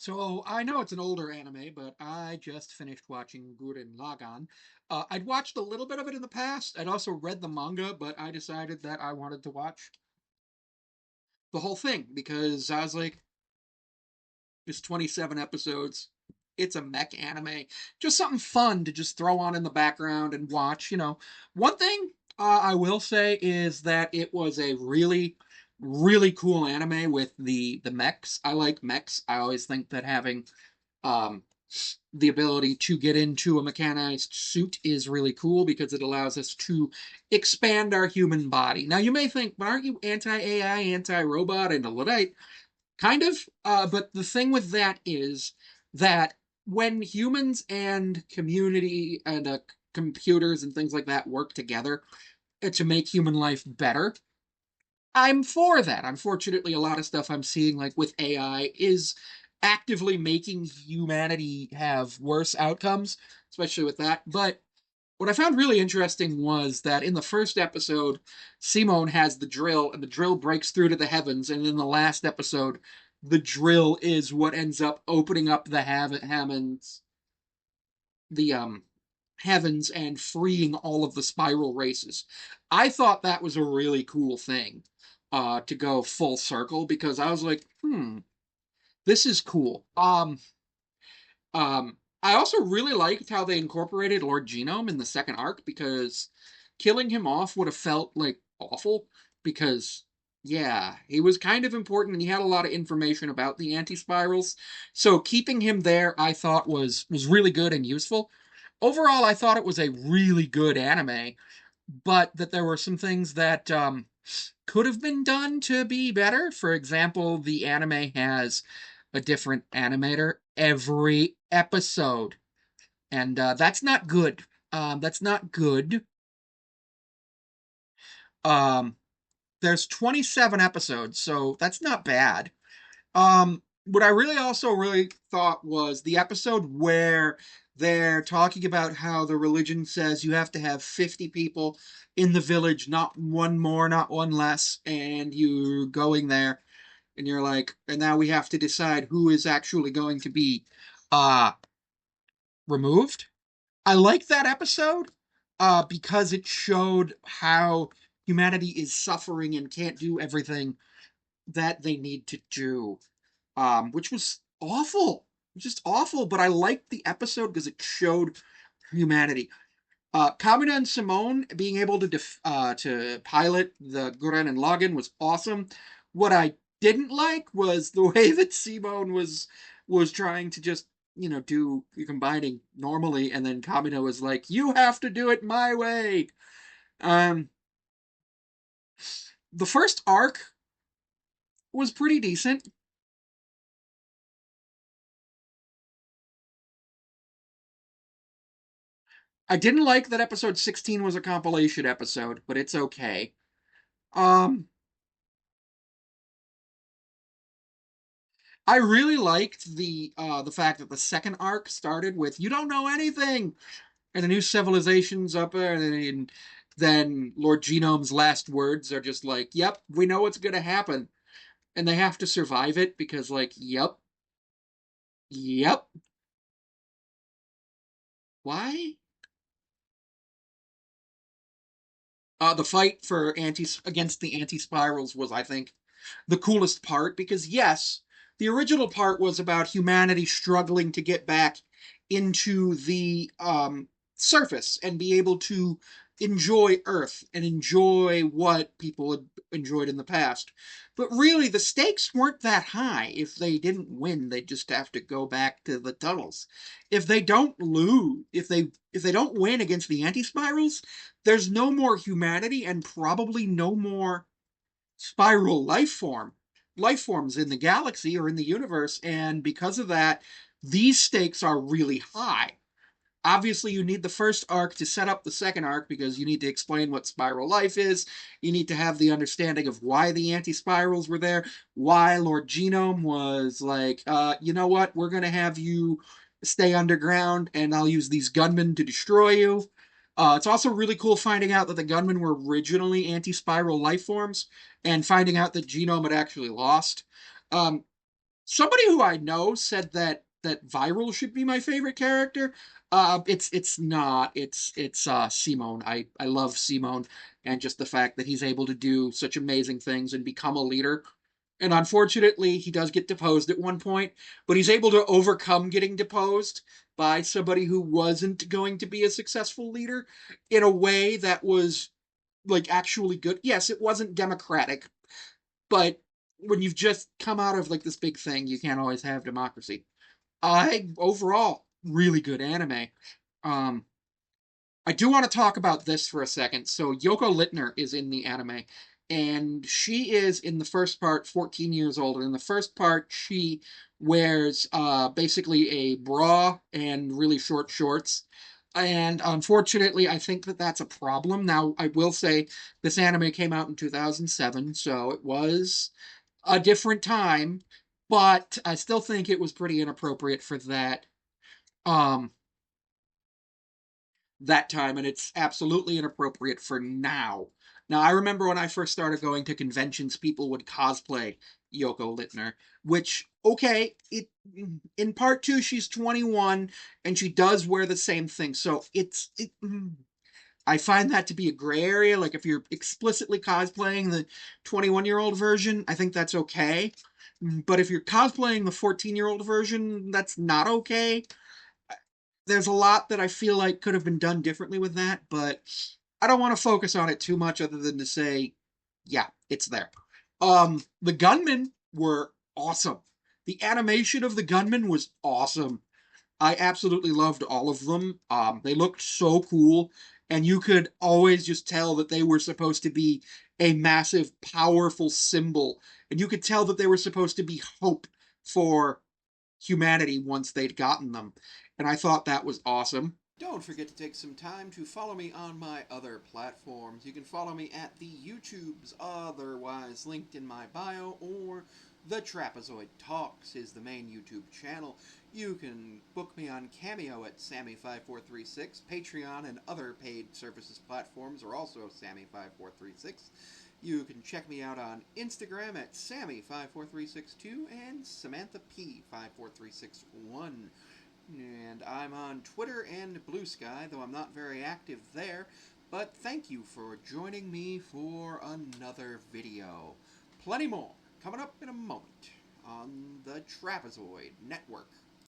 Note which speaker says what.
Speaker 1: So I know it's an older anime, but I just finished watching Gurren Lagann. I'd watched a little bit of it in the past. I'd also read the manga, but I decided that I wanted to watch the whole thing because I was like, it's 27 episodes. It's a mech anime. Just something fun to just throw on in the background and watch. One thing I will say is that it was a really, really cool anime with the mechs. I like mechs. I always think that having um, the ability to get into a mechanized suit is really cool because it allows us to expand our human body. Now, you may think, but aren't you anti AI, anti robot, and a Luddite? Kind of. But the thing with that is that when humans and community and computers and things like that work together to make human life better, I'm for that. Unfortunately, a lot of stuff I'm seeing, like with AI, is actively making humanity have worse outcomes, especially with that. But what I found really interesting was that in the first episode, Simone has the drill, and the drill breaks through to the heavens. And in the last episode, the drill is what ends up opening up the the heavens and freeing all of the spiral races. I thought that was a really cool thing to go full circle because I was like, this is cool. I also really liked how they incorporated Lord Genome in the second arc because killing him off would have felt like awful because yeah, he was kind of important and he had a lot of information about the anti-spirals. So keeping him there I thought was really good and useful. Overall, I thought it was a really good anime, but that there were some things that could have been done to be better. For example, the anime has a different animator every episode, and that's not good. That's not good. Um, there's 27 episodes, so that's not bad. What I really also really thought was the episode where they're talking about how the religion says you have to have 50 people in the village, not one more, not one less, and you're going there and you're like, and now we have to decide who is actually going to be uh removed. I like that episode because it showed how humanity is suffering and can't do everything that they need to do, which was awful, just awful. But I liked the episode because it showed humanity. Kamina and Simone being able to pilot the Gurren and Laggan was awesome. What I didn't like was the way that Simone was trying to just do combining normally, and then Kamina was like, "You have to do it my way." Um, the first arc was pretty decent. I didn't like that episode 16 was a compilation episode, but it's okay. Um, I really liked the fact that the second arc started with "You don't know anything," and the new civilization's up there, and then Lord Genome's last words are just like, "Yep, we know what's gonna happen," and they have to survive it because, like, yep, yep. Why? The fight for anti against the anti spirals was, I think, the coolest part because yes, the original part was about humanity struggling to get back into the surface and be able to enjoy Earth and enjoy what people had enjoyed in the past. But really, the stakes weren't that high. If they didn't win, they'd just have to go back to the tunnels. If they don't lose, if they don't win against the anti-spirals, there's no more humanity and probably no more spiral life forms in the galaxy or in the universe, and because of that these stakes are really high. Obviously you need the first arc to set up the second arc because you need to explain what spiral life is. You need to have the understanding of why the anti-spirals were there, why Lord Genome was like, you know what, we're going to have you stay underground and I'll use these gunmen to destroy you. It's also really cool finding out that the gunmen were originally anti-spiral life forms and finding out that Genome had actually lost. Somebody who I know said that Viral should be my favorite character. It's not. It's Simone. I love Simone, and just the fact that he's able to do such amazing things and become a leader. And unfortunately, he does get deposed at one point, but he's able to overcome getting deposed by somebody who wasn't going to be a successful leader in a way that was like actually good. Yes, it wasn't democratic, but when you've just come out of like this big thing, you can't always have democracy. I overall really good anime. Um, I do want to talk about this for a second. So Yoko Littner is in the anime, and she is in the first part 14 years old. And in the first part, she wears basically a bra and really short shorts. And unfortunately, I think that that's a problem. Now, I will say this anime came out in 2007, so it was a different time, but I still think it was pretty inappropriate for um that time, and it's absolutely inappropriate for now. Now, I remember when I first started going to conventions, people would cosplay Yoko Littner, which, okay, it in part two, she's 21 and she does wear the same thing. So I find that to be a gray area. Like if you're explicitly cosplaying the 21-year-old version, I think that's okay. But if you're cosplaying the 14-year-old version, that's not okay. There's a lot that I feel like could have been done differently with that, but I don't want to focus on it too much other than to say, yeah, it's there. The gunmen were awesome. The animation of the gunmen was awesome. I absolutely loved all of them. They looked so cool, and you could always just tell that they were supposed to be a massive, powerful symbol, and you could tell that they were supposed to be hope for humanity once they'd gotten them. And I thought that was awesome. Don't forget to take some time to follow me on my other platforms. You can follow me at the YouTubes, otherwise linked in my bio, or The Trapezoid Talks is the main YouTube channel. You can book me on Cameo at Sammy5436. Patreon and other paid services platforms are also Sammy5436. You can check me out on Instagram at Sammy54362 and Samantha P54361. And I'm on Twitter and Blue Sky, though I'm not very active there. But thank you for joining me for another video. Plenty more coming up in a moment on the Trapezoid Network.